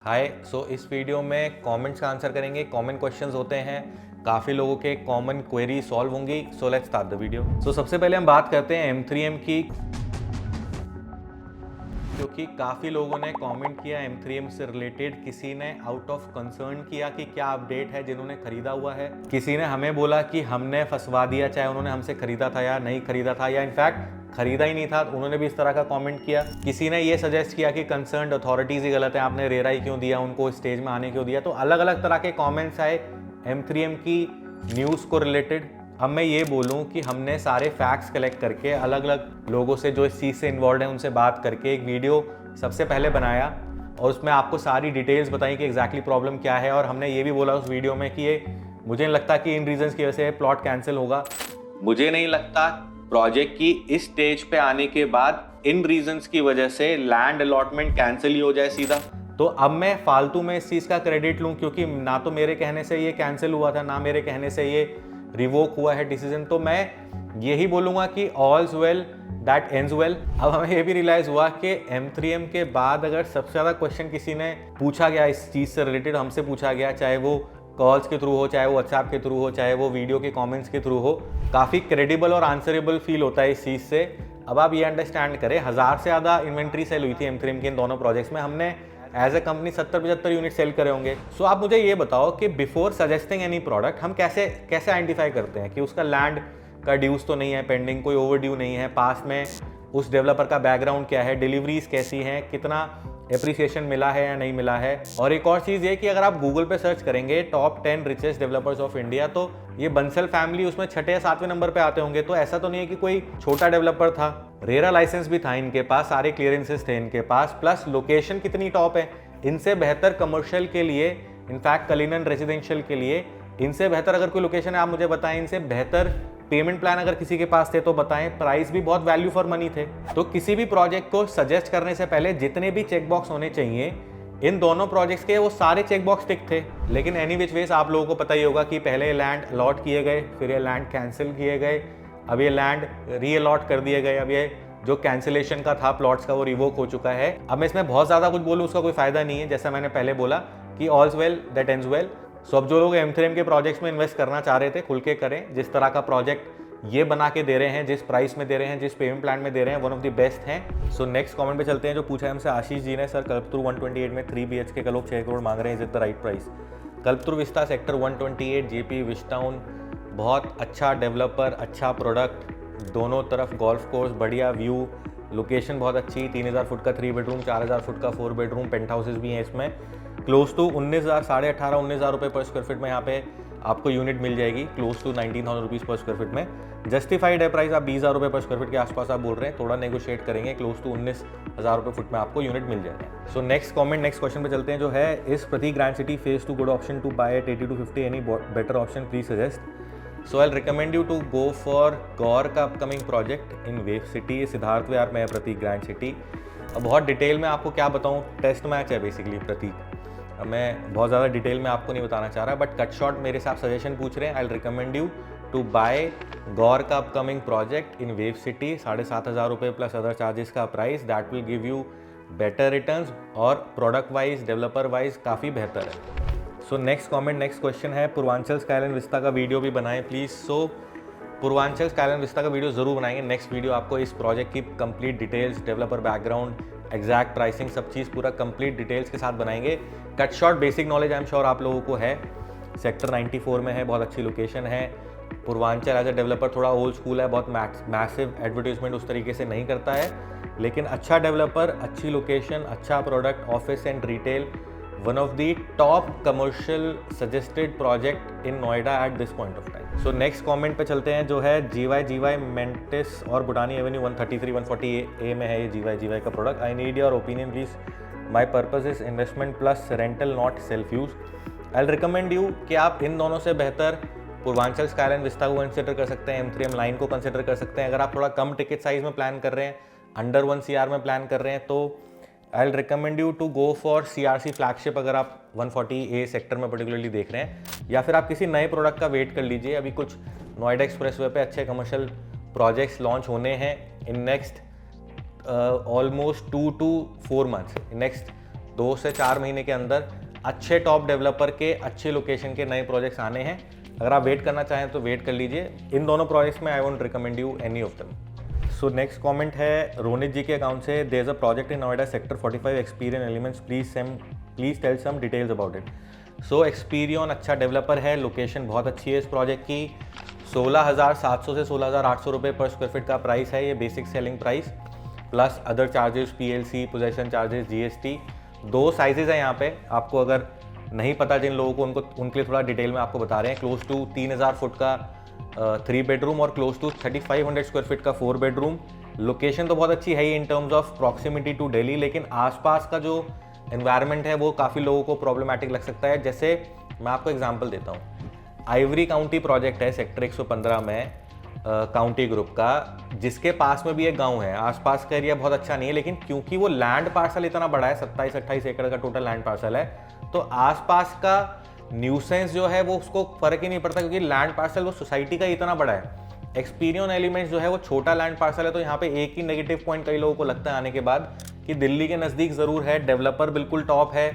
हाय इस वीडियो में कमेंट्स का आंसर करेंगे। कॉमन क्वेश्चंस होते हैं, काफ़ी लोगों के कॉमन क्वेरी सॉल्व होंगी। Let's start the video. सबसे पहले हम बात करते हैं M3M की, क्योंकि काफ़ी लोगों ने कमेंट किया M3M से रिलेटेड। किसी ने आउट ऑफ कंसर्न किया कि क्या अपडेट है जिन्होंने खरीदा हुआ है। किसी ने हमें बोला कि हमने फंसवा दिया, चाहे उन्होंने हमसे खरीदा था या नहीं खरीदा था, या इनफैक्ट खरीदा ही नहीं था, उन्होंने भी इस तरह का कमेंट किया। किसी ने ये सजेस्ट किया कि कंसर्न्ड अथॉरिटीज ही गलत है, आपने रेरा ही क्यों दिया, उनको स्टेज में आने क्यों दिया। तो अलग अलग तरह के कमेंट्स आए M3M की न्यूज़ को रिलेटेड। अब मैं ये बोलूं कि हमने सारे फैक्ट्स कलेक्ट करके अलग अलग लोगों से जो इस चीज़ से इन्वॉल्व हैं उनसे बात करके एक वीडियो सबसे पहले बनाया, और उसमें आपको सारी डिटेल्स बताई कि एग्जैक्टली प्रॉब्लम क्या है। और हमने ये भी बोला उस वीडियो में कि ये मुझे नहीं लगता कि इन रीजंस की वजह से प्लॉट कैंसिल होगा। मुझे नहीं लगता प्रोजेक्ट की इस स्टेज पे आने के बाद इन रीजंस की वजह से लैंड अलॉटमेंट कैंसिल ही हो जाए सीधा। तो अब मैं फालतू में इस चीज़ का क्रेडिट लूँ, क्योंकि ना तो मेरे कहने से ये कैंसिल हुआ था, ना मेरे कहने से ये रिवोक हुआ है डिसीजन। तो मैं यही बोलूँगा कि ऑल्स वेल दैट एंड्स वेल। अब हमें ये भी रियलाइज़ हुआ कि M3M के बाद अगर सबसे ज़्यादा क्वेश्चन किसी ने पूछा गया इस चीज़ से रिलेटेड, हमसे पूछा गया, चाहे वो कॉल्स के थ्रू हो, चाहे वो व्हाट्सएप के थ्रू हो, चाहे वो वीडियो के कमेंट्स के थ्रू हो, काफ़ी क्रेडिबल और आंसरेबल फील होता है इस चीज़ से। अब आप ये अंडरस्टैंड करें, 1000 से ज़्यादा इन्वेंट्री सेल हुई थी M3M के इन दोनों प्रोजेक्ट्स में। हमने as a company 70-75 unit sale करे होंगे। आप मुझे ये बताओ कि बिफोर सजेस्टिंग एनी प्रोडक्ट हम कैसे आइडेंटिफाई करते हैं कि उसका लैंड का ड्यूज तो नहीं है पेंडिंग, कोई ओवर ड्यू नहीं है, पास्ट में उस डेवलपर का बैकग्राउंड क्या है, डिलीवरीज कैसी हैं, कितना एप्रिसिएशन मिला है या नहीं मिला है। और एक और चीज़ ये कि अगर आप गूगल पे सर्च करेंगे top 10 richest developers of India, तो ये बंसल फैमिली उसमें 6 या 7वें नंबर पे आते होंगे। तो ऐसा तो नहीं है कि कोई छोटा डेवलपर था। रेरा लाइसेंस भी था इनके पास, सारे क्लियरेंसेस थे इनके पास, प्लस लोकेशन कितनी टॉप है। इनसे बेहतर कमर्शियल के लिए, इनफैक्ट कलिनन रेजिडेंशियल के लिए इनसे बेहतर अगर कोई लोकेशन है आप मुझे बताएं। इनसे बेहतर पेमेंट प्लान अगर किसी के पास थे तो बताएं। प्राइस भी बहुत वैल्यू फॉर मनी थे। तो किसी भी प्रोजेक्ट को सजेस्ट करने से पहले जितने भी चेकबॉक्स होने चाहिए, इन दोनों प्रोजेक्ट्स के वो सारे चेकबॉक्स टिक थे। लेकिन एनी विच वेज आप लोगों को पता ही होगा कि पहले लैंड अलॉट किए गए, फिर ये लैंड कैंसिल किए गए, अब ये लैंड री अलॉट कर दिए गए, अब ये जो कैंसिलेशन का था प्लॉट्स का वो रिवोक हो चुका है। अब मैं इसमें बहुत ज़्यादा कुछ बोलूँ उसका कोई फायदा नहीं है, जैसा मैंने पहले बोला कि ऑल्स वेल दैट एंड्स वेल। अब जो लोग M3M के प्रोजेक्ट्स में इन्वेस्ट करना चाह रहे थे, खुल के करें। जिस तरह का प्रोजेक्ट ये बना के दे रहे हैं, जिस प्राइस में दे रहे हैं, जिस पेमेंट प्लान में दे रहे हैं, वन ऑफ द बेस्ट हैं। नेक्स्ट कमेंट पे चलते हैं जो पूछा है हमसे आशीष जी ने। सर, कल्पतरू 128 में 3 BHK का लोग 6 करोड़ मांग रहे हैं, is it the right price? Kalpataru vista sector 128 JP Wish Town, बहुत अच्छा डेवलपर, अच्छा प्रोडक्ट, दोनों तरफ गोल्फ कोर्स, बढ़िया व्यू, लोकेशन बहुत अच्छी, 3000 फुट का 3 बेडरूम, 4000 फुट का 4 बेडरूम, पेंट हाउसेज भी हैं इसमें। क्लोज टू 19,000, 18,500-19,000 रुपये पर स्क्वायर फीट में यहाँ पे आपको यूनिट मिल जाएगी, क्लोज टू 19,000 रुपीज़ पर स्क्वायर फीट में। जस्टिफाइड है प्राइस, आप 20,000 रुपये पर स्क्वायर फीट के आसपास आप बोल रहे हैं, थोड़ा नेगोशिएट करेंगे, क्लोज टू 19,000 रुपये फुट में आपको यूनिट मिल जाएगा। नेक्स्ट कमेंट, नेक्स्ट क्वेश्चन पे चलते हैं जो है, इस Prateek Grand City phase 2 good option to buy at 80-50, any better option please suggest? I recommend you to go for Gaur का upcoming project in Wave City, Siddharth Vihar में है प्रतीक ग्रैंड सिटी। अब बहुत डिटेल में आपको क्या बताऊँ, टेस्ट मैच है बेसिकली प्रतीक। अब मैं बहुत ज़्यादा डिटेल में आपको नहीं बताना चाह रहा, बट कट शॉर्ट मेरे से आप सजेशन पूछ रहे हैं। I recommend you to buy Gaur का upcoming project in Wave City, 7,500 रुपये प्लस अदर चार्जेस का price, that will give you better returns और प्रोडक्ट वाइज, डेवलपर वाइज काफ़ी बेहतर है। नेक्स्ट कमेंट, नेक्स्ट क्वेश्चन है, पूर्वांचल स्काईलाइन विस्ता का वीडियो भी बनाएं प्लीज़। पूर्वांचल स्काईलाइन विस्ता का वीडियो ज़रूर बनाएंगे। नेक्स्ट वीडियो आपको इस प्रोजेक्ट की complete details, developer background, exact pricing, सब चीज़ पूरा कंप्लीट डिटेल्स के साथ बनाएंगे। Cut short basic knowledge I am sure आप लोगों को है, सेक्टर 94 में है, बहुत अच्छी लोकेशन है। पूर्वांचल एज ए डेवलपर थोड़ा ओल्ड स्कूल है, बहुत मैसिव एडवर्टीजमेंट उस तरीके से नहीं करता है, लेकिन अच्छा डेवलपर, अच्छी लोकेशन, अच्छा product, office and retail, one of the top commercial suggested project in Noida at this point of time. Next comment पे चलते हैं जो है, GY मेंटिस और बुटानी एवेन्यू 133-140A में है ये GY का product. I need your opinion please, my purpose is investment plus rental not self use. I recommend you कि आप इन दोनों से बेहतर पूर्वांचल स्काईलाइन विस्ता को कंसिडर कर सकते हैं, M3M लाइन को कंसिडर कर सकते हैं। अगर आप थोड़ा कम टिकट साइज में प्लान कर रहे हैं, अंडर 1 CR में प्लान कर रहे हैं, तो I recommend you to go for CRC flagship अगर आप 140A सेक्टर में पर्टिकुलरली देख रहे हैं, या फिर आप किसी नए प्रोडक्ट का वेट कर लीजिए। अभी कुछ नोएडा एक्सप्रेसवे पे अच्छे कमर्शियल प्रोजेक्ट्स लॉन्च होने हैं in next almost 2 to 4 months. Next 2 से 4 महीने के अंदर अच्छे टॉप डेवलपर के अच्छे लोकेशन के नए प्रोजेक्ट्स आने हैं। अगर आप वेट करना चाहें तो वेट कर लीजिए। इन दोनों प्रोजेक्ट्स में I won't recommend you any of them. So next comment है रोनित जी के अकाउंट से, there is a project in Noida sector 45 Experion elements, please tell some details about it. So Experion अच्छा डेवलपर है, लोकेशन बहुत अच्छी है इस प्रोजेक्ट की। 16,700 से 16,800 रुपये पर स्क्वायर फीट का प्राइस है ये basic selling price, plus other charges, PLC, possession charges, GST। 2 sizes हैं यहाँ पे, आपको अगर नहीं पता जिन लोगों को उनके लिए थोड़ा डिटेल में आपको बता रहे हैं। क्लोज टू 3,000 फुट का 3 बेडरूम और क्लोज टू 3,500 स्क्वायर फीट का 4 बेडरूम। लोकेशन तो बहुत अच्छी है ही in terms of proximity to Delhi, लेकिन आसपास का जो एनवायरनमेंट है वो काफ़ी लोगों को प्रॉब्लमेटिक लग सकता है। जैसे मैं आपको एग्जांपल देता हूँ, आइवरी काउंटी प्रोजेक्ट है सेक्टर 115 में काउंटी ग्रुप का, जिसके पास में भी एक गांव है। आसपास का एरिया बहुत अच्छा नहीं है, लेकिन क्योंकि वो लैंड पार्सल इतना बड़ा है, 27-28 एकड़ का टोटल लैंड पार्सल है, तो आसपास का न्यूसेंस जो है वो उसको फर्क ही नहीं पड़ता, क्योंकि लैंड पार्सल वो सोसाइटी का इतना बड़ा है। एक्सपीरियन एलिमेंट्स जो है वो छोटा लैंड पार्सल है। तो यहाँ पे एक ही नेगेटिव पॉइंट कई लोगों को लगता है आने के बाद कि दिल्ली के नज़दीक ज़रूर है, डेवलपर बिल्कुल टॉप है,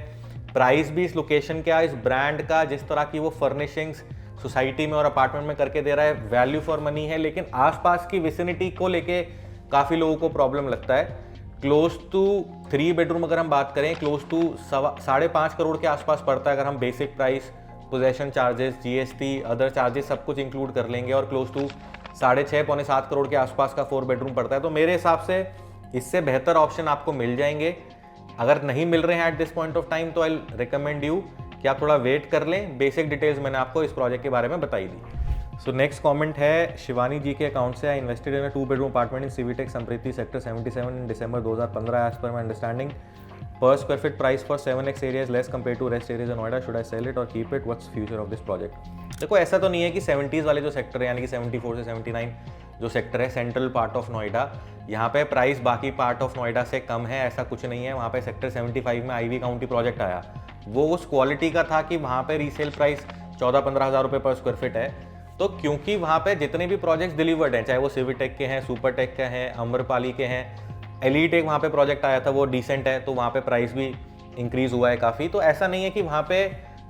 प्राइस भी इस लोकेशन का, इस ब्रांड का, जिस तरह की वो फर्निशिंग्स सोसाइटी में और अपार्टमेंट में करके दे रहा है, वैल्यू फॉर मनी है। लेकिन आसपास की विसिनिटी को लेके काफ़ी लोगों को प्रॉब्लम लगता है। क्लोज टू 3 बेडरूम अगर हम बात करें, क्लोज टू 5.5 करोड़ के आसपास पड़ता है अगर हम basic price, possession charges, GST, other charges सब कुछ इंक्लूड कर लेंगे, और क्लोज टू 6.5-7 करोड़ के आसपास का 4 बेडरूम पड़ता है। तो मेरे हिसाब से इससे बेहतर ऑप्शन आपको मिल जाएंगे। अगर नहीं मिल रहे हैं at this point of time, तो आई रिकमेंड यू कि आप थोड़ा वेट कर लें। बेसिक डिटेल्स मैंने आपको इस प्रोजेक्ट के बारे में बताई दी। सो नेक्स्ट कमेंट है शिवानी जी के अकाउंट से, I invested in a 2 bedroom apartment in Civitech Sampriti sector 77 in December 2015 as per my understanding per square feet price for 7x area is less compared to rest areas in Noida. Should I sell it or keep it? What's future of this project? देखो ऐसा तो नहीं है कि 70s वाले जो sector है, यानी कि 74 से 79 जो सेक्टर है सेंट्रल पार्ट ऑफ नोएडा, यहाँ पे प्राइस बाकी पार्ट ऑफ नोएडा से कम है, ऐसा कुछ नहीं है। वहाँ पे सेक्टर 75 में आईवी काउंटी प्रोजेक्ट आया, वो उस क्वालिटी का था कि वहाँ पे रीसेल प्राइस 14-15 हज़ार रुपये पर स्क्वायर फीट है। तो क्योंकि वहाँ पे जितने भी प्रोजेक्ट्स डिलीवर्ड हैं, चाहे वो सिविटेक के हैं, सुपरटेक के हैं, अम्रपाली के हैं, एलीटेक वहाँ पे प्रोजेक्ट आया था, वो डिसेंट है, तो वहाँ पे प्राइस भी इंक्रीज हुआ है काफ़ी। तो ऐसा नहीं है कि वहाँ पे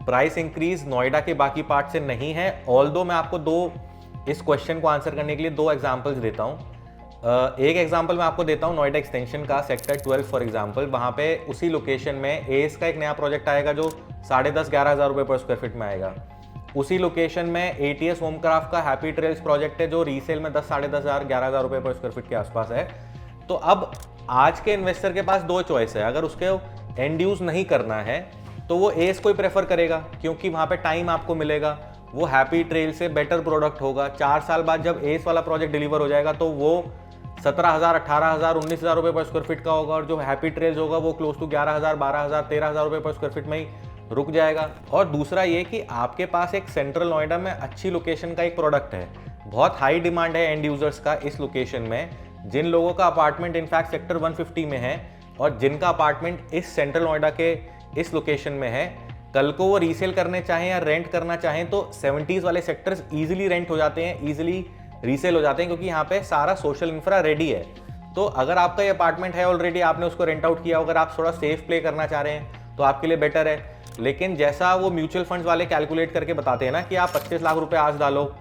प्राइस इंक्रीज नोएडा के बाकी पार्ट से नहीं है। ऑल्दो मैं आपको इस क्वेश्चन को आंसर करने के लिए 2 एग्जांपल्स देता हूँ। एक एग्जांपल मैं आपको देता हूँ नोएडा एक्सटेंशन का, सेक्टर 12 फॉर एग्जांपल। वहाँ पे उसी लोकेशन में एस का एक नया प्रोजेक्ट आएगा जो 10,500-11 हज़ार रुपये पर स्क्वायर फीट में आएगा। उसी लोकेशन में ATS होमक्राफ्ट का हैप्पी ट्रेल्स प्रोजेक्ट है जो रीसेल में 10-10,500-11 हज़ार रुपये पर स्क्वायर फीट के आसपास है। तो अब आज के इन्वेस्टर के पास 2 चॉइस है। अगर उसके एंड यूज नहीं करना है तो वो एस को ही प्रेफर करेगा, क्योंकि वहाँ पे टाइम आपको मिलेगा, वो हैप्पी ट्रेल से बेटर प्रोडक्ट होगा। 4 साल बाद जब एस वाला प्रोजेक्ट डिलीवर हो जाएगा तो वो 17,000, 18,000, 19,000 रुपये पर स्क्वायर फीट का होगा, और जो हैप्पी ट्रेल्स होगा वो क्लोज टू 11,000, 12,000, 13,000 रुपये पर स्क्वायर फीट में ही रुक जाएगा। और दूसरा ये कि आपके पास एक सेंट्रल नोएडा में अच्छी लोकेशन का एक प्रोडक्ट है, बहुत हाई डिमांड है एंड यूजर्स का इस लोकेशन में। जिन लोगों का अपार्टमेंट इनफैक्ट सेक्टर 150 में है और जिनका अपार्टमेंट इस सेंट्रल नोएडा के इस लोकेशन में है, कल को वो रीसेल करने चाहें या रेंट करना चाहें तो 70s वाले सेक्टर्स इजीली रेंट हो जाते हैं, इजीली रीसेल हो जाते हैं, क्योंकि यहाँ पे सारा सोशल इंफ्रा रेडी है। तो अगर आपका ये अपार्टमेंट है ऑलरेडी, आपने उसको रेंट आउट किया, अगर आप थोड़ा सेफ प्ले करना चाह रहे हैं तो आपके लिए बेटर है। लेकिन जैसा वो म्यूचुअल फंड्स वाले कैलकुलेट करके बताते हैं ना कि आप 25 लाख रुपए आज डालो,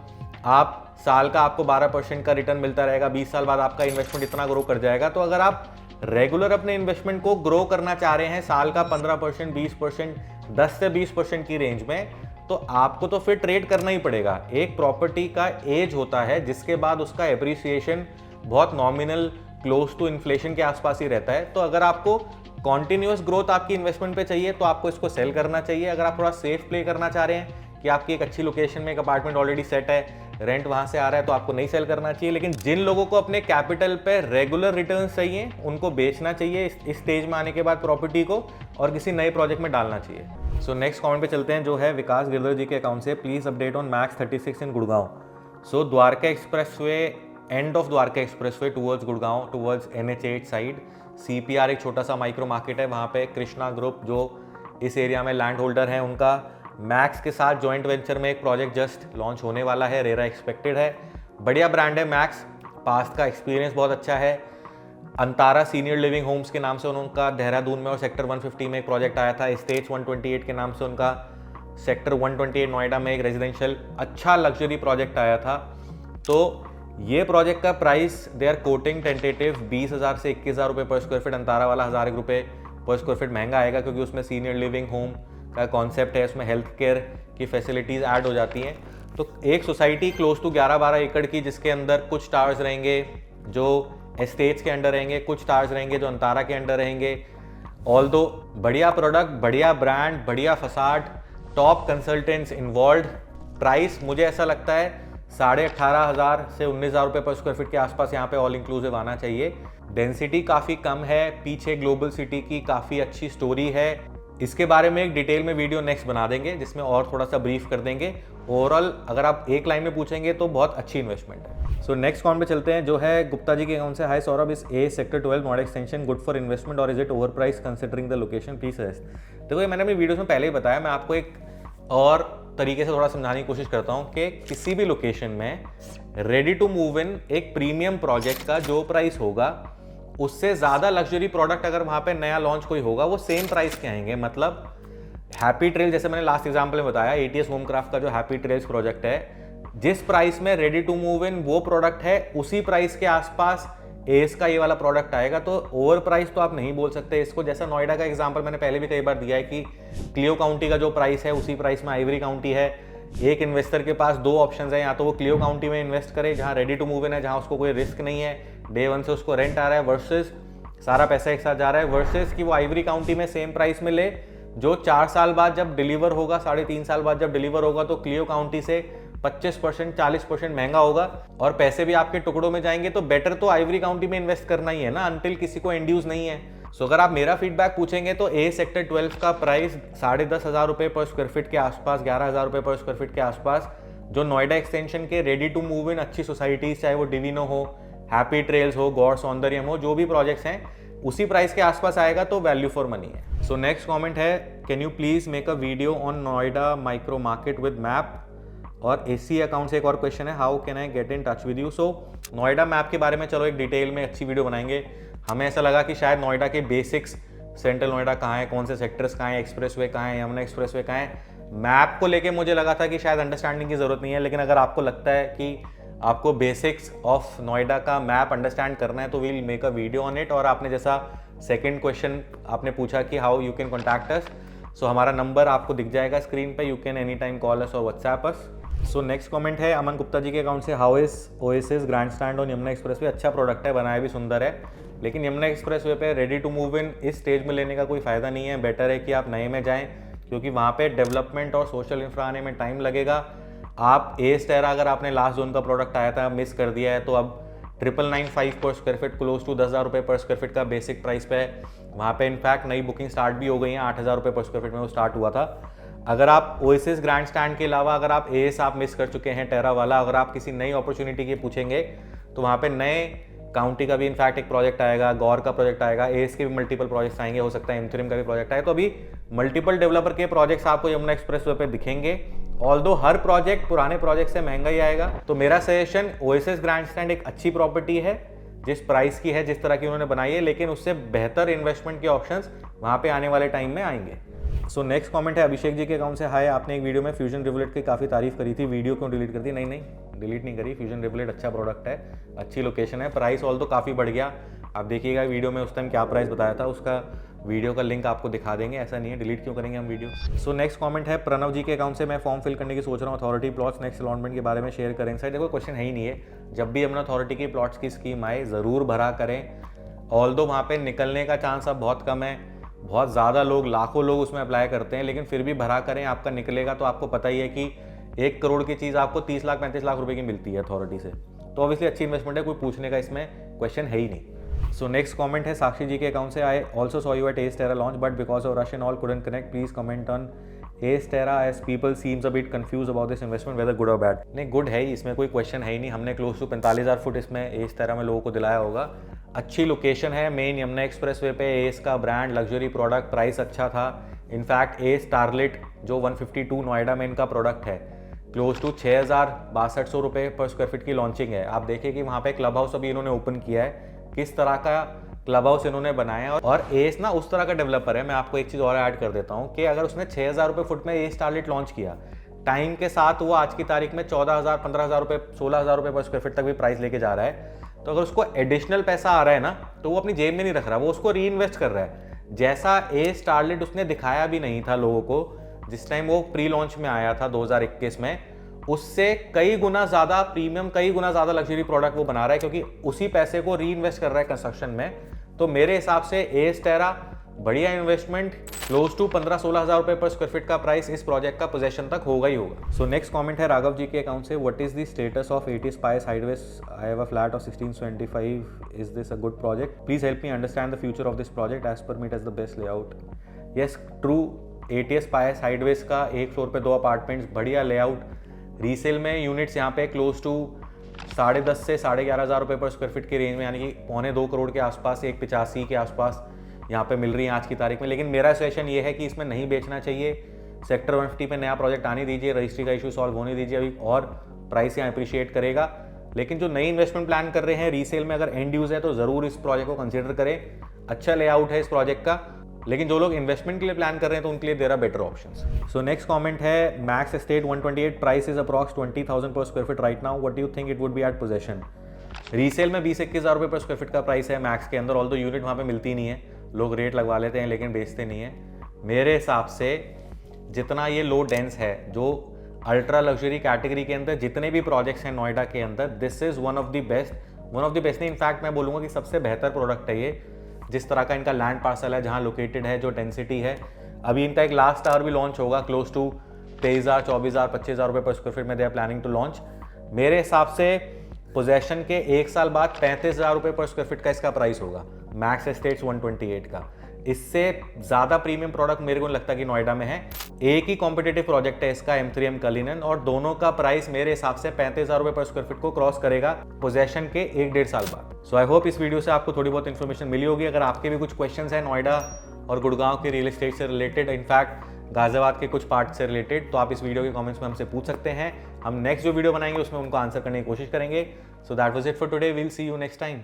आप साल का आपको 12% का रिटर्न मिलता रहेगा, 20 साल बाद आपका इन्वेस्टमेंट इतना ग्रो कर जाएगा। तो अगर आप रेगुलर अपने इन्वेस्टमेंट को ग्रो करना चाह रहे हैं साल का 15%, 20%, 10 से 20% की रेंज में, तो आपको तो फिर ट्रेड करना ही पड़ेगा। एक प्रॉपर्टी का एज होता है जिसके बाद उसका एप्रिसिएशन बहुत नॉमिनल क्लोज टू इन्फ्लेशन के आसपास ही रहता है। तो अगर आपको कॉन्टिन्यूअस ग्रोथ आपकी इन्वेस्टमेंट पे चाहिए तो आपको इसको सेल करना चाहिए। अगर आप थोड़ा सेफ प्ले करना चाह रहे हैं कि आपकी एक अच्छी लोकेशन में एक अपार्टमेंट ऑलरेडी सेट है, रेंट वहां से आ रहा है, तो आपको नहीं सेल करना चाहिए। लेकिन जिन लोगों को अपने कैपिटल पे रेगुलर रिटर्न्स चाहिए उनको बेचना चाहिए इस स्टेज में आने के बाद प्रॉपर्टी को, और किसी नए प्रोजेक्ट में डालना चाहिए। सो नेक्स्ट कमेंट पे चलते हैं जो है विकास गिरधर जी के अकाउंट से, please update on max 36 in Gurgaon. So Dwarka expressway, end of Dwarka expressway towards Gurgaon, towards NH8 side, CPR एक छोटा सा माइक्रो मार्केट है, वहाँ पे कृष्णा ग्रुप जो इस एरिया में लैंड होल्डर हैं, उनका मैक्स के साथ जॉइंट वेंचर में एक प्रोजेक्ट जस्ट लॉन्च होने वाला है, रेरा एक्सपेक्टेड है। बढ़िया ब्रांड है मैक्स, पास्ट का एक्सपीरियंस बहुत अच्छा है। अंतारा सीनियर लिविंग होम्स के नाम से उनका देहरादून में और सेक्टर 150 में एक प्रोजेक्ट आया था। स्टेज 128 के नाम से उनका सेक्टर 128 नोएडा में एक रेजिडेंशियल अच्छा लग्जरी प्रोजेक्ट आया था। तो ये प्रोजेक्ट का price they are quoting tentative 20,000 से 21,000 रुपये पर स्क्वायर फीट। अंतारा वाला 1,000 रुपये पर स्क्वायर फीट महंगा आएगा क्योंकि उसमें सीनियर लिविंग होम का कॉन्सेप्ट है, उसमें हेल्थ केयर की फैसिलिटीज़ ऐड हो जाती हैं। तो एक सोसाइटी क्लोज टू 11-12 एकड़ की, जिसके अंदर कुछ टावर्स रहेंगे जो एस्टेट्स के अंडर रहेंगे, कुछ टावर्स रहेंगे जो अंतारा के अंडर रहेंगे। ऑल्दो बढ़िया प्रोडक्ट, बढ़िया ब्रांड, बढ़िया facade, top consultants involve. Price मुझे ऐसा लगता है 18,500 से 19,000 रुपये पर स्क्वायर फीट के आसपास यहाँ पे ऑल इंक्लूसिव आना चाहिए। डेंसिटी काफ़ी कम है, पीछे ग्लोबल सिटी की काफ़ी अच्छी स्टोरी है। इसके बारे में एक डिटेल में वीडियो नेक्स्ट बना देंगे जिसमें और थोड़ा सा ब्रीफ कर देंगे। ओवरऑल अगर आप एक लाइन में पूछेंगे तो बहुत अच्छी इन्वेस्टमेंट है। सो नेक्स्ट कॉन पे चलते हैं जो है गुप्ता जी के अकाउंट से। Hi Saurabh, is a sector 12 Noida extension good for investment और is it over price considering the location, please suggest. देखो ये मैंने अपनी वीडियोस में पहले ही बताया, मैं आपको एक और तरीके से थोड़ा समझाने की कोशिश करता हूँ कि किसी भी लोकेशन में रेडी टू मूव इन एक प्रीमियम प्रोजेक्ट का जो प्राइस होगा उससे ज़्यादा लग्जरी प्रोडक्ट अगर वहाँ पे नया लॉन्च कोई होगा वो सेम प्राइस के आएंगे। मतलब हैप्पी ट्रेल, जैसे मैंने लास्ट एग्जाम्पल में बताया, एटीएस होमक्राफ्ट का जो हैप्पी ट्रेल्स प्रोजेक्ट है, जिस प्राइस में रेडी टू मूव इन वो प्रोडक्ट है उसी प्राइस के आसपास एस का ये वाला प्रोडक्ट आएगा। तो ओवर प्राइस तो आप नहीं बोल सकते इसको। जैसा नोएडा का एग्जांपल मैंने पहले भी कई बार दिया है कि क्लियो काउंटी का जो प्राइस है उसी प्राइस में आइवरी काउंटी है। एक इन्वेस्टर के पास दो ऑप्शंस हैं, या तो वो क्लियो काउंटी में इन्वेस्ट करे जहाँ रेडी टू मूव इन है, जहाँ उसको कोई रिस्क नहीं है, डे वन से उसको रेंट आ रहा है, वर्सेस सारा पैसा एक साथ जा रहा है, वर्सेस कि वो आइवरी काउंटी में सेम प्राइस में ले जो 4 साल बाद जब डिलीवर होगा, 3.5 साल बाद जब डिलीवर होगा तो क्लियो काउंटी से 25% 40% महंगा होगा और पैसे भी आपके टुकड़ों में जाएंगे। तो बेटर तो आइवरी काउंटी में इन्वेस्ट करना ही है ना, अंटिल किसी को इंड्यूस नहीं है। सो अगर आप मेरा फीडबैक पूछेंगे तो ए सेक्टर 12 का प्राइस 10,500 रुपये पर स्क्वायर फीट के आसपास, 11,000 रुपये पर स्क्वायर फीट के आसपास, जो नोएडा एक्सटेंशन के रेडी टू मूव इन अच्छी सोसाइटीज, चाहे वो डिविनो हो, हैप्पी ट्रेल्स हो, गौर सौंदर्यम हो, जो भी प्रोजेक्ट्स हैं उसी प्राइस के आसपास आएगा तो वैल्यू फॉर मनी है। सो नेक्स्ट कमेंट है, can you please make a video on Noida micro market with map. और एसी अकाउंट से एक और क्वेश्चन है, how can I get in touch with you. So Noida map के बारे में चलो एक डिटेल में अच्छी वीडियो बनाएंगे। हमें ऐसा लगा कि शायद नोएडा के बेसिक्स, सेंट्रल नोएडा कहाँ है, कौन से सेक्टर्स कहाँ है, एक्सप्रेसवे कहाँ है, यमुना एक्सप्रेसवे कहाँ है, मैप को लेके मुझे लगा था कि शायद अंडरस्टैंडिंग की जरूरत नहीं है। लेकिन अगर आपको लगता है कि आपको बेसिक्स ऑफ नोएडा का मैप अंडरस्टैंड करना है तो we'll make a video on it. और आपने जैसा सेकंड क्वेश्चन आपने पूछा कि how you can contact us, so हमारा नंबर आपको दिख जाएगा स्क्रीन पे, you can any time call us और WhatsApp us. So next comment है अमन गुप्ता जी के अकाउंट से, how is Oasis Grand Stand on Yamuna Expressway. अच्छा प्रोडक्ट है, बनाया भी सुंदर है, लेकिन यमुना एक्सप्रेसवे पे रेडी टू मूव इन इस स्टेज में लेने का कोई फायदा नहीं है। बेटर है कि आप नए में जाएं क्योंकि वहाँ पे डेवलपमेंट और सोशल इंफ्रा आने में टाइम लगेगा। आप ए स्टेरा अगर आपने लास्ट जोन का प्रोडक्ट आया था मिस कर दिया है तो अब 9,995 पर स्क्वायर फीट, क्लोज टू 10,000 रुपये पर स्क्वायर फीट का बेसिक प्राइस पे है। वहाँ पे इनफैक्ट नई बुकिंग स्टार्ट भी हो गई है, 8,000 रुपये पर स्क्वायर फीट में वो स्टार्ट हुआ था। अगर आप ओएसिस ग्रैंड स्टैंड के अलावा अगर आप एस आप मिस कर चुके हैं टेरा वाला, अगर आप किसी नई अपॉर्चुनिटी की पूछेंगे तो वहाँ पे नए काउंटी का भी इनफैक्ट एक प्रोजेक्ट आएगा, गौर का प्रोजेक्ट आएगा, एस के भी मल्टीपल प्रोजेक्ट्स आएंगे, हो सकता है एमथ्रीम का भी प्रोजेक्ट आए। तो अभी मल्टीपल डेवलपर के प्रोजेक्ट्स आपको यमुना एक्सप्रेसवे पे दिखेंगे। ऑल्दो हर प्रोजेक्ट पुराने प्रोजेक्ट से महंगा ही आएगा। तो मेरा सजेशन, ओएसिस ग्रैंड स्टैंड एक अच्छी प्रॉपर्टी है जिस प्राइस की है, जिस तरह की उन्होंने बनाई है, लेकिन उससे बेहतर इन्वेस्टमेंट के ऑप्शंस वहाँ पे आने वाले टाइम में आएंगे। सो नेक्स्ट कमेंट है अभिषेक जी के अकाउंट से, हाय आपने एक वीडियो में फ्यूजन रिवलेट की काफ़ी तारीफ करी थी, वीडियो क्यों डिलीट कर दी। नहीं डिलीट नहीं करी, फ्यूजन रिवलेट अच्छा प्रोडक्ट है, अच्छी लोकेशन है, प्राइस ऑल्दो काफ़ी बढ़ गया। आप देखिएगा वीडियो में उस टाइम क्या प्राइस बताया था, उसका वीडियो का लिंक आपको दिखा देंगे, ऐसा नहीं है डिलीट क्यों करेंगे हम वीडियो। सो नेक्स्ट कमेंट है प्रणव जी के अकाउंट से, मैं फॉर्म फिल करने की सोच रहा हूँ, अथॉरिटी प्लॉट्स नेक्स्ट अलॉटमेंट के बारे में शेयर करें। सर देखो क्वेश्चन है ही नहीं है, जब भी यमुना अथॉरिटी की प्लॉट्स की स्कीम आए ज़रूर भरा करें। ऑल्दो वहाँ पे निकलने का चांस अब बहुत कम है, बहुत ज़्यादा लोग, लाखों लोग उसमें अप्लाई करते हैं, लेकिन फिर भी भरा करें, आपका निकलेगा। तो आपको पता ही है कि 1 करोड़ की चीज़ आपको 30 लाख 35 लाख रुपए की मिलती है अथॉरिटी से, तो ऑब्वियसली अच्छी इन्वेस्टमेंट है, कोई पूछने का इसमें क्वेश्चन है ही नहीं। सो नेक्स्ट कमेंट है साक्षी जी के अकाउंट से, I also saw you at Ace Terra launch but because of rush and all couldn't connect, please comment on Ace Terra as people seems a bit confuse about this investment whether good और bad. नहीं, good है ही, इसमें कोई question है ही नहीं। हमने क्लोज टू 45,000 फुट इसमें एस टेरा में लोगों को दिलाया होगा। अच्छी लोकेशन है, मेन यमुना एक्सप्रेसवे पे, एस का ब्रांड, लग्जरी प्रोडक्ट, प्राइस अच्छा था। इनफैक्ट एस स्टारलिट जो 152 नोएडा में इनका प्रोडक्ट है, क्लोज टू 6,6200 रुपये पर स्क्वायर फीट की लॉन्चिंग है। आप देखिए कि वहाँ पे क्लब हाउस अभी इन्होंने ओपन किया है, किस तरह का क्लब हाउस इन्होंने बनाया है। और एस ना उस तरह का डेवलपर है, मैं आपको एक चीज़ और ऐड कर देता हूँ कि अगर उसने 6,000 रुपये फुट में ए स्टारलेट लॉन्च किया, टाइम के साथ वो आज की तारीख में 14,000, 15,000 रुपये, 16,000 रुपये पर स्क्वायर फीट तक भी प्राइस लेके जा रहा है, तो अगर उसको एडिशनल पैसा आ रहा है ना, तो वो अपनी जेब में नहीं रख रहा, वो उसको री इन्वेस्ट कर रहा है। जैसा ए स्टारलेट उसने दिखाया भी नहीं था लोगों को जिस टाइम वो प्री लॉन्च में आया था 2021 में, उससे कई गुना ज़्यादा प्रीमियम, कई गुना ज़्यादा लग्जरी प्रोडक्ट वो बना रहा है, क्योंकि उसी पैसे को री इन्वेस्ट कर रहा है कंस्ट्रक्शन में। तो मेरे हिसाब से एस टेरा बढ़िया इन्वेस्टमेंट, क्लोज टू 15-16 हज़ार रुपये पर स्क्वायर फीट का प्राइस इस प्रोजेक्ट का पोजेशन तक होगा ही होगा। सो नेक्स्ट कमेंट है राघव जी के अकाउंट से, what is the status of 80 spy sideways, I have a flat of 1625, is this a good project, please help me understand the future of this project as per me it is the best layout. Yes true, 80 spy sideways का एक floor पे 2 apartments, बढ़िया layout, resale में units यहाँ पे close to 10.5 से 11.5 हज़ार रुपये पर स्क्वायर फीट की रेंज में, यानी कि 2.25 करोड़ के आसपास, 185 के आसपास यहाँ पे मिल रही है आज की तारीख में। लेकिन मेरा सजेशन ये है कि इसमें नहीं बेचना चाहिए, सेक्टर 150 पे नया प्रोजेक्ट आने दीजिए, रजिस्ट्री का इशू सॉल्व होने दीजिए अभी, और प्राइस यहाँ अप्रिशिएट करेगा। लेकिन जो नई इन्वेस्टमेंट प्लान कर रहे हैं रीसेल में, अगर एंड यूज है तो ज़रूर इस प्रोजेक्ट को कंसिडर करें, अच्छा लेआउट है इस प्रोजेक्ट का। लेकिन जो लोग इन्वेस्टमेंट के लिए प्लान कर रहे हैं तो उनके लिए there are better options. So next comment है Max Estate 128, price is approx 20,000 per square feet right now, what do you think it would be at possession. Resale में 20-21 हज़ार रुपये पर स्क्वायर फीट का प्राइस है Max के अंदर, although unit वहाँ पे मिलती नहीं है, लोग रेट लगवा लेते हैं लेकिन बेचते नहीं है। मेरे हिसाब से जितना ये लो डेंस है, जो अल्ट्रा लग्जरी कैटेगरी के अंदर जितने भी प्रोजेक्ट्स हैं नोएडा के अंदर, this is one of the best नहीं, इनफैक्ट मैं बोलूँगा कि सबसे बेहतर प्रोडक्ट है ये। जिस तरह का इनका लैंड पार्सल है, जहाँ लोकेटेड है, जो डेंसिटी है, अभी इनका एक लास्ट टावर भी लॉन्च होगा क्लोज टू 23,000, 24,000, 25,000 रुपये पर स्क्वायर फीट में they are planning to launch. मेरे हिसाब से पोजेशन के 1 साल बाद 35,000 रुपये पर स्क्वायर फीट का इसका प्राइस होगा, मैक्स एस्टेट्स 128 का। इससे ज़्यादा प्रीमियम प्रोडक्ट मेरे को नहीं लगता कि नोएडा में है। एक ही कॉम्पिटिटिव प्रोजेक्ट है इसका, M3M कलिनन, और दोनों का प्राइस मेरे हिसाब से 35,000 रुपये पर स्क्वायर फीट को क्रॉस करेगा पोजेशन के 1-1.5 साल बाद। सो आई होप इस वीडियो से आपको थोड़ी बहुत इन्फॉर्मेशन मिली होगी। अगर आपके भी कुछ क्वेश्चंस हैं नोएडा और गुड़गांव के रियल एस्टेट से रिलेटेड, इनफैक्ट गाजियाबाद के कुछ पार्ट से रिलेटेड, तो आप इस वीडियो के कमेंट्स में हमसे पूछ सकते हैं। हम नेक्स्ट जो वीडियो बनाएंगे उसमें उनको आंसर करने की कोशिश करेंगे। So that was it for today, will see you next time.